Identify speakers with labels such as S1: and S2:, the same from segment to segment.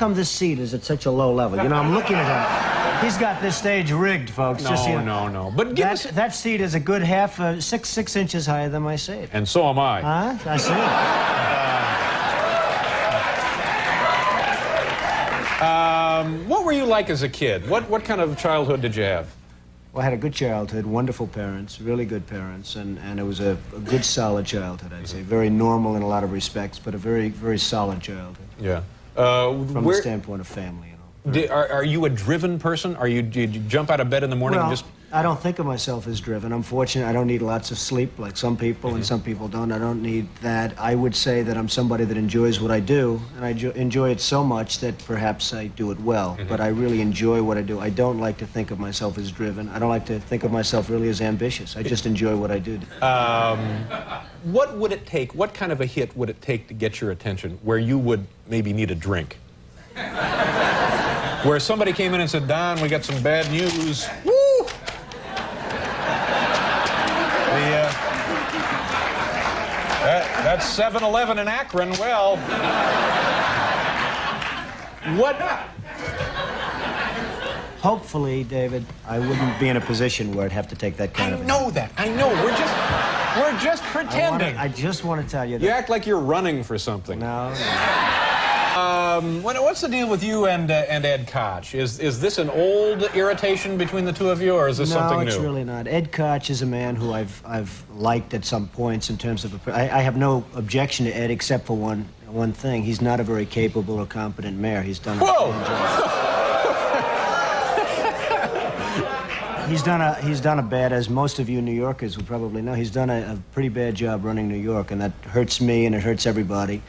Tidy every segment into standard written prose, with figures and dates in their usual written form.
S1: come this seat is at such a low level? You know, I'm looking at him. He's got this stage rigged, folks.
S2: No,
S1: just, you know,
S2: no. But give us...
S1: that seat is a good six inches higher than my seat.
S2: And so am I.
S1: Huh? I
S2: see. What were you like as a kid? What kind of childhood did you have?
S1: Well, I had a good childhood, wonderful parents, really good parents, and it was a good, solid childhood, I'd say. Very normal in a lot of respects, but a very, very solid childhood.
S2: Yeah.
S1: From the standpoint of family, you know.
S2: Are you a driven person? Do you jump out of bed in the morning and just...
S1: I don't think of myself as driven. I'm fortunate. I don't need lots of sleep like some people, and some people don't. I don't need that. I would say that I'm somebody that enjoys what I do, and I enjoy it so much that perhaps I do it well. But I really enjoy what I do. I don't like to think of myself as driven. I don't like to think of myself really as ambitious. I just enjoy what I do.
S2: What would it take, what kind of a hit would it take to get your attention where you would maybe need a drink? Where somebody came in and said, Don, we got some bad news. Woo! That's 7-Eleven in Akron. Well, what?
S1: Hopefully, David, I wouldn't be in a position where I'd have to take that kind of...
S2: I know that. I know. We're just pretending.
S1: I just want to tell you that.
S2: You act like you're running for something.
S1: No.
S2: What's the deal with you and Ed Koch? Is this an old irritation between the two of you, or is this something new?
S1: No, it's really not. Ed Koch is a man who I've liked at some points in terms of... I have no objection to Ed except for one thing. He's not a very capable or competent mayor. He's done a bad job. He's done a bad, as most of you New Yorkers would probably know, he's done a pretty bad job running New York, and that hurts me and it hurts everybody.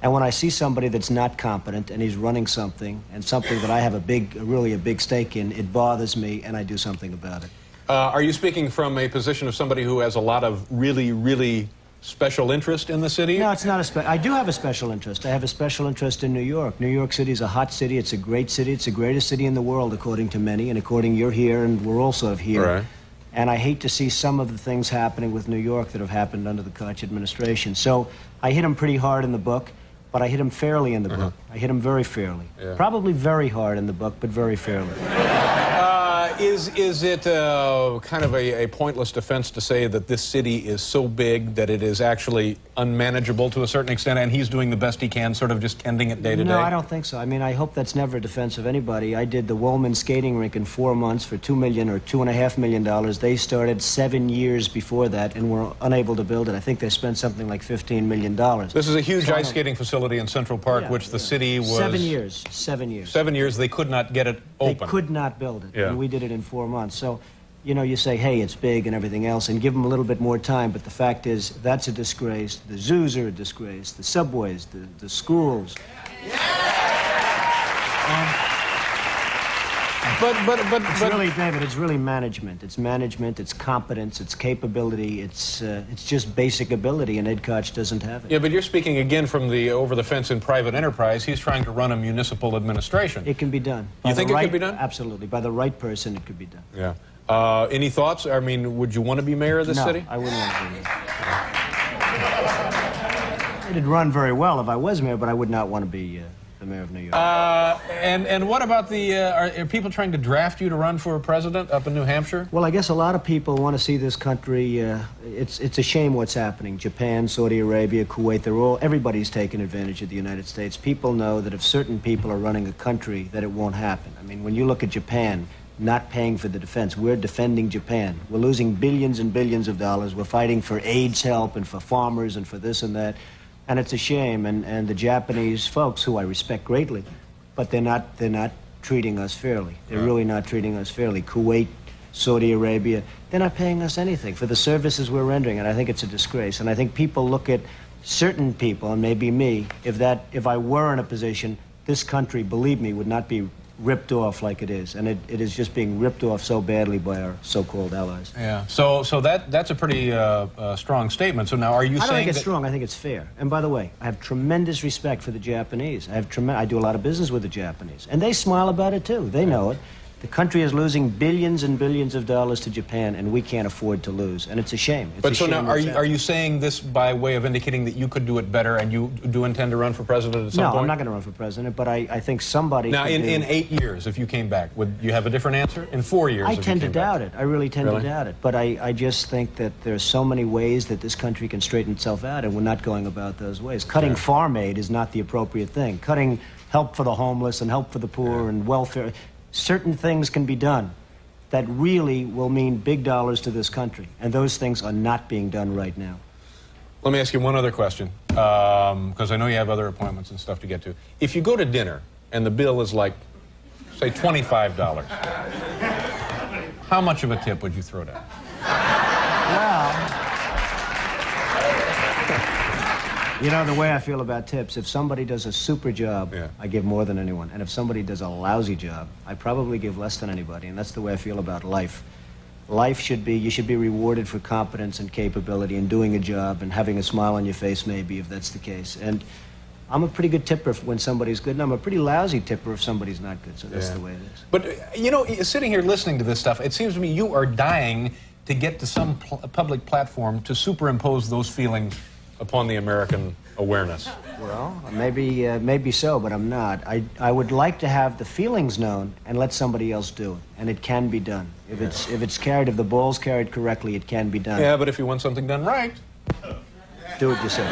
S1: And when I see somebody that's not competent and he's running something, and something that I have really a big stake in, it bothers me, and I do something about it.
S2: Are you speaking from a position of somebody who has a lot of really, really special interest in the city?
S1: No, it's not I do have a special interest. I have a special interest in New York. New York City is a hot city. It's a great city. It's the greatest city in the world, according to many, and according you're here, and we're also here.
S2: Right.
S1: And I hate to see some of the things happening with New York that have happened under the Koch administration. So I hit him pretty hard in the book. But I hit him fairly in the book. I hit him very fairly. Yeah. Probably very hard in the book, but very fairly.
S2: Is it kind of a pointless defense to say that this city is so big that it is actually unmanageable to a certain extent, and he's doing the best he can, sort of just tending it day to day?
S1: No, I don't think so. I mean, I hope that's never a defense of anybody. I did the Woolman skating rink in 4 months for $2 million or $2.5 million. They started 7 years before that and were unable to build it. I think they spent something like $15 million.
S2: This is a huge ice skating facility in Central Park, which the city was...
S1: 7 years. 7 years.
S2: 7 years, they could not get it open.
S1: They could not build it,
S2: yeah.
S1: And we did it in 4 months. So, you know, you say, hey, it's big and everything else, and give them a little bit more time, but the fact is, that's a disgrace. The zoos are a disgrace. The subways, the schools. It's really, David, it's really management. It's management, it's competence, it's capability, it's just basic ability, and Ed Koch doesn't have it.
S2: Yeah, but you're speaking again from the over-the-fence in private enterprise. He's trying to run a municipal administration.
S1: It can be done.
S2: You think it could be done?
S1: Absolutely. By the right person, it could be done.
S2: Yeah. Any thoughts? I mean, would you want to be mayor of this city?
S1: No, I wouldn't want to be mayor. It'd run very well if I was mayor, but I would not want to be the mayor of New York.
S2: And what about the, are people trying to draft you to run for president up in New Hampshire?
S1: Well, I guess a lot of people want to see this country, it's a shame what's happening. Japan, Saudi Arabia, Kuwait, everybody's taking advantage of the United States. People know that if certain people are running a country, that it won't happen. I mean, when you look at Japan, not paying for the defense. We're defending Japan. We're losing billions and billions of dollars. We're fighting for AIDS help and for farmers and for this and that. And it's a shame. And the Japanese folks, who I respect greatly, but they're not treating us fairly. They're really not treating us fairly. Kuwait, Saudi Arabia, they're not paying us anything for the services we're rendering, and I think it's a disgrace. And I think people look at certain people, and maybe me, if I were in a position, this country, believe me, would not be ripped off like it is, and it is just being ripped off so badly by our so-called allies.
S2: Yeah. So that's a pretty strong statement. So now, are you saying
S1: I don't think it's strong. I think it's fair. And by the way, I have tremendous respect for the Japanese. I do a lot of business with the Japanese, and they smile about it too. They know it. The country is losing billions and billions of dollars to Japan, and we can't afford to lose. And it's a shame. It's
S2: But
S1: a
S2: so
S1: shame
S2: now, are you saying this by way of indicating that you could do it better, and you do intend to run for president at some point?
S1: No, I'm not going to run for president, but I think somebody...
S2: Now, in 8 years, if you came back, would you have a different answer? In 4 years,
S1: I tend to doubt it. I really tend to doubt it. But I just think that there's so many ways that this country can straighten itself out, and we're not going about those ways. Cutting farm aid is not the appropriate thing. Cutting help for the homeless and help for the poor and welfare... Certain things can be done that really will mean big dollars to this country, and those things are not being done right now.
S2: Let me ask you one other question, because I know you have other appointments and stuff to get to. If you go to dinner and the bill is like, say, $25, how much of a tip would you throw down?
S1: Well, you know, the way I feel about tips, if somebody does a super job, I give more than anyone. And if somebody does a lousy job, I probably give less than anybody. And that's the way I feel about life. Life should be, you should be rewarded for competence and capability and doing a job and having a smile on your face, maybe, if that's the case. And I'm a pretty good tipper when somebody's good, and I'm a pretty lousy tipper if somebody's not good. So that's the way it is.
S2: But, you know, sitting here listening to this stuff, it seems to me you are dying to get to some public platform to superimpose those feelings upon the American awareness.
S1: Well, maybe so, but I'm not. I would like to have the feelings known and let somebody else do it, and it can be done. If the ball's carried correctly, it can be done.
S2: Yeah, but if you want something done right,
S1: do it yourself.